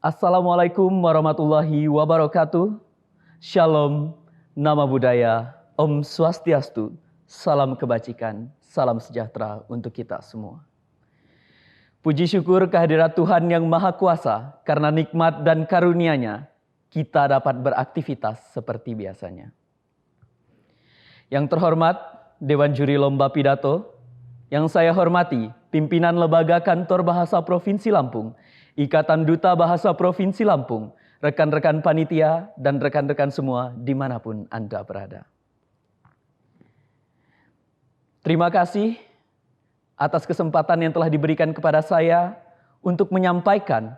Assalamualaikum warahmatullahi wabarakatuh. Shalom, nama budaya, Om Swastiastu, salam kebajikan, salam sejahtera untuk kita semua. Puji syukur kehadirat Tuhan yang Maha Kuasa, karena nikmat dan karunia-Nya, kita dapat beraktivitas seperti biasanya. Yang terhormat, Dewan Juri Lomba Pidato, yang saya hormati, pimpinan Lembaga Kantor Bahasa Provinsi Lampung, Ikatan Duta Bahasa Provinsi Lampung, rekan-rekan panitia, dan rekan-rekan semua dimanapun Anda berada. Terima kasih atas kesempatan yang telah diberikan kepada saya untuk menyampaikan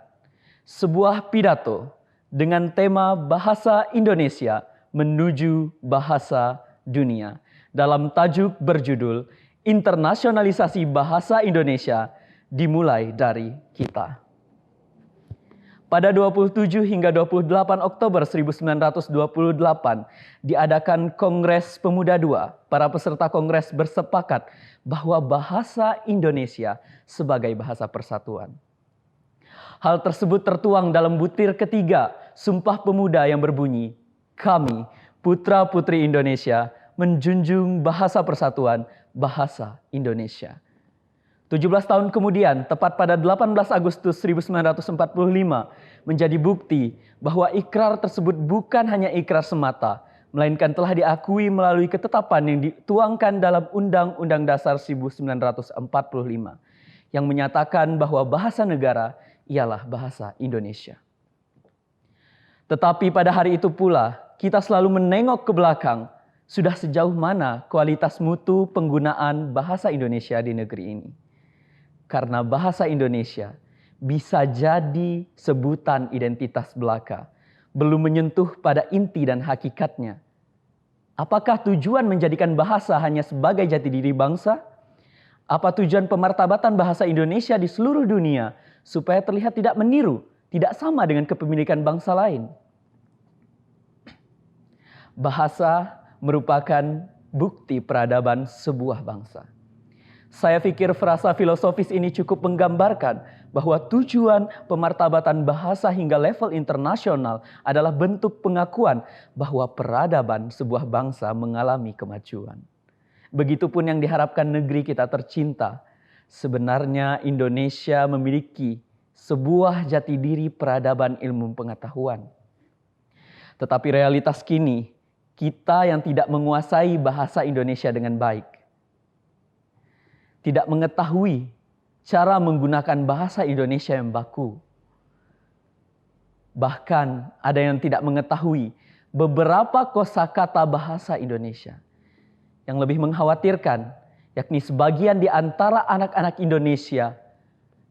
sebuah pidato dengan tema Bahasa Indonesia menuju Bahasa Dunia dalam tajuk berjudul Internasionalisasi Bahasa Indonesia dimulai dari kita. Pada 27 hingga 28 Oktober 1928 diadakan Kongres Pemuda II. Para peserta kongres bersepakat bahwa bahasa Indonesia sebagai bahasa persatuan. Hal tersebut tertuang dalam butir ketiga Sumpah Pemuda yang berbunyi, "Kami, putra-putri Indonesia, menjunjung bahasa persatuan, bahasa Indonesia." 17 tahun kemudian, tepat pada 18 Agustus 1945, menjadi bukti bahwa ikrar tersebut bukan hanya ikrar semata, melainkan telah diakui melalui ketetapan yang dituangkan dalam Undang-Undang Dasar 1945, yang menyatakan bahwa bahasa negara ialah bahasa Indonesia. Tetapi pada hari itu pula, kita selalu menengok ke belakang, sudah sejauh mana kualitas mutu penggunaan bahasa Indonesia di negeri ini. Karena bahasa Indonesia bisa jadi sebutan identitas belaka, belum menyentuh pada inti dan hakikatnya. Apakah tujuan menjadikan bahasa hanya sebagai jati diri bangsa? Apa tujuan pemartabatan bahasa Indonesia di seluruh dunia supaya terlihat tidak meniru, tidak sama dengan kepemilikan bangsa lain? Bahasa merupakan bukti peradaban sebuah bangsa. Saya pikir frasa filosofis ini cukup menggambarkan bahwa tujuan pemartabatan bahasa hingga level internasional adalah bentuk pengakuan bahwa peradaban sebuah bangsa mengalami kemajuan. Begitupun yang diharapkan negeri kita tercinta. Sebenarnya Indonesia memiliki sebuah jati diri peradaban ilmu pengetahuan. Tetapi realitas kini, kita yang tidak menguasai bahasa Indonesia dengan baik, tidak mengetahui cara menggunakan bahasa Indonesia yang baku. Bahkan ada yang tidak mengetahui beberapa kosakata bahasa Indonesia. Yang lebih mengkhawatirkan, yakni sebagian di antara anak-anak Indonesia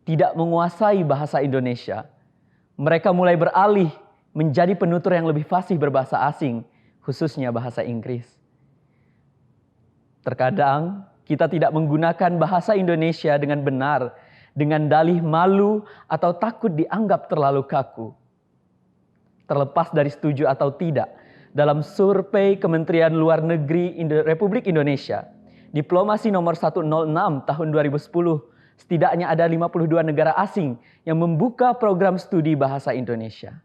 tidak menguasai bahasa Indonesia. Mereka mulai beralih menjadi penutur yang lebih fasih berbahasa asing, khususnya bahasa Inggris. Terkadang kita tidak menggunakan bahasa Indonesia dengan benar, dengan dalih malu atau takut dianggap terlalu kaku. Terlepas dari setuju atau tidak, dalam survei Kementerian Luar Negeri Republik Indonesia, Diplomasi nomor 106 tahun 2010, setidaknya ada 52 negara asing yang membuka program studi bahasa Indonesia.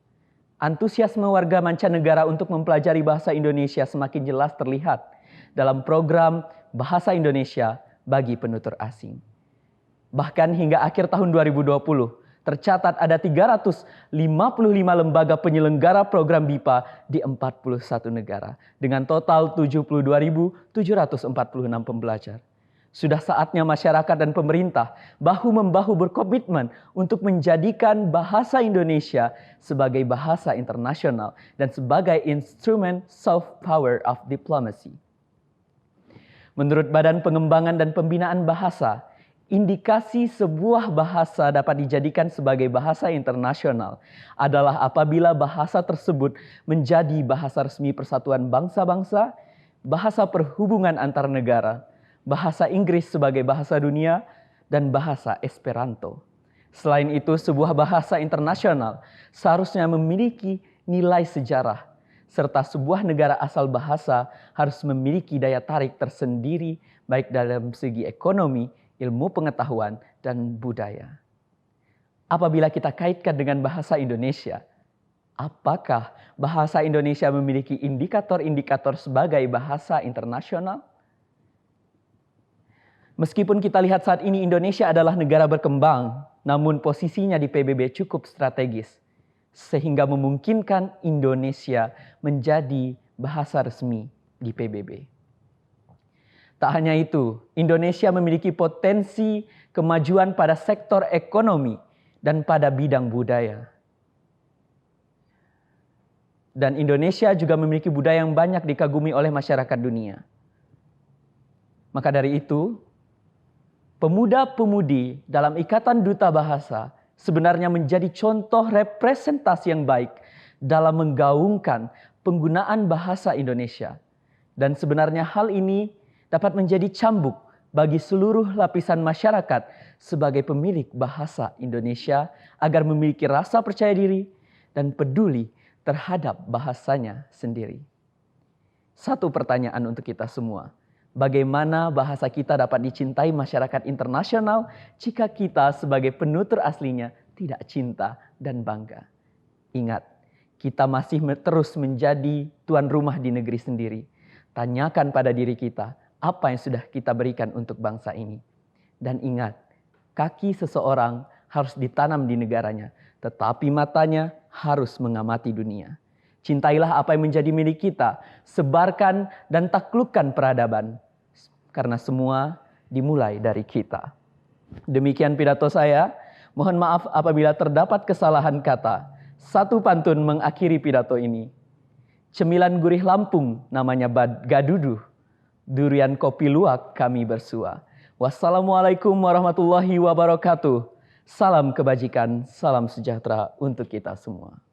Antusiasme warga mancanegara untuk mempelajari bahasa Indonesia semakin jelas terlihat dalam program Bahasa Indonesia bagi penutur asing. Bahkan hingga akhir tahun 2020, tercatat ada 355 lembaga penyelenggara program BIPA di 41 negara dengan total 72.746 pembelajar. Sudah saatnya masyarakat dan pemerintah bahu-membahu berkomitmen untuk menjadikan bahasa Indonesia sebagai bahasa internasional dan sebagai instrumen soft power of diplomacy. Menurut Badan Pengembangan dan Pembinaan Bahasa, indikasi sebuah bahasa dapat dijadikan sebagai bahasa internasional adalah apabila bahasa tersebut menjadi bahasa resmi persatuan bangsa-bangsa, bahasa perhubungan antar negara, bahasa Inggris sebagai bahasa dunia, dan bahasa Esperanto. Selain itu, sebuah bahasa internasional seharusnya memiliki nilai sejarah, serta sebuah negara asal bahasa harus memiliki daya tarik tersendiri baik dalam segi ekonomi, ilmu pengetahuan, dan budaya. apabila kita kaitkan dengan bahasa Indonesia, apakah bahasa Indonesia memiliki indikator-indikator sebagai bahasa internasional? Meskipun kita lihat saat ini Indonesia adalah negara berkembang, namun posisinya di PBB cukup strategis, sehingga memungkinkan Indonesia menjadi bahasa resmi di PBB. Tak hanya itu, Indonesia memiliki potensi kemajuan pada sektor ekonomi dan pada bidang budaya. Dan Indonesia juga memiliki budaya yang banyak dikagumi oleh masyarakat dunia. Maka dari itu, pemuda-pemudi dalam Ikatan Duta Bahasa sebenarnya menjadi contoh representasi yang baik dalam menggaungkan penggunaan bahasa Indonesia. Dan sebenarnya hal ini dapat menjadi cambuk bagi seluruh lapisan masyarakat sebagai pemilik bahasa Indonesia agar memiliki rasa percaya diri dan peduli terhadap bahasanya sendiri. Satu pertanyaan untuk kita semua. Bagaimana bahasa kita dapat dicintai masyarakat internasional jika kita sebagai penutur aslinya tidak cinta dan bangga? Ingat, kita masih terus menjadi tuan rumah di negeri sendiri. Tanyakan pada diri kita, apa yang sudah kita berikan untuk bangsa ini? Dan ingat, kaki seseorang harus ditanam di negaranya, tetapi matanya harus mengamati dunia. Cintailah apa yang menjadi milik kita, sebarkan dan taklukkan peradaban. Karena semua dimulai dari kita. Demikian pidato saya. Mohon maaf apabila terdapat kesalahan kata. Satu pantun mengakhiri pidato ini. Cemilan gurih Lampung namanya gaduduh. Durian kopi luwak kami bersua. Wassalamualaikum warahmatullahi wabarakatuh. Salam kebajikan, salam sejahtera untuk kita semua.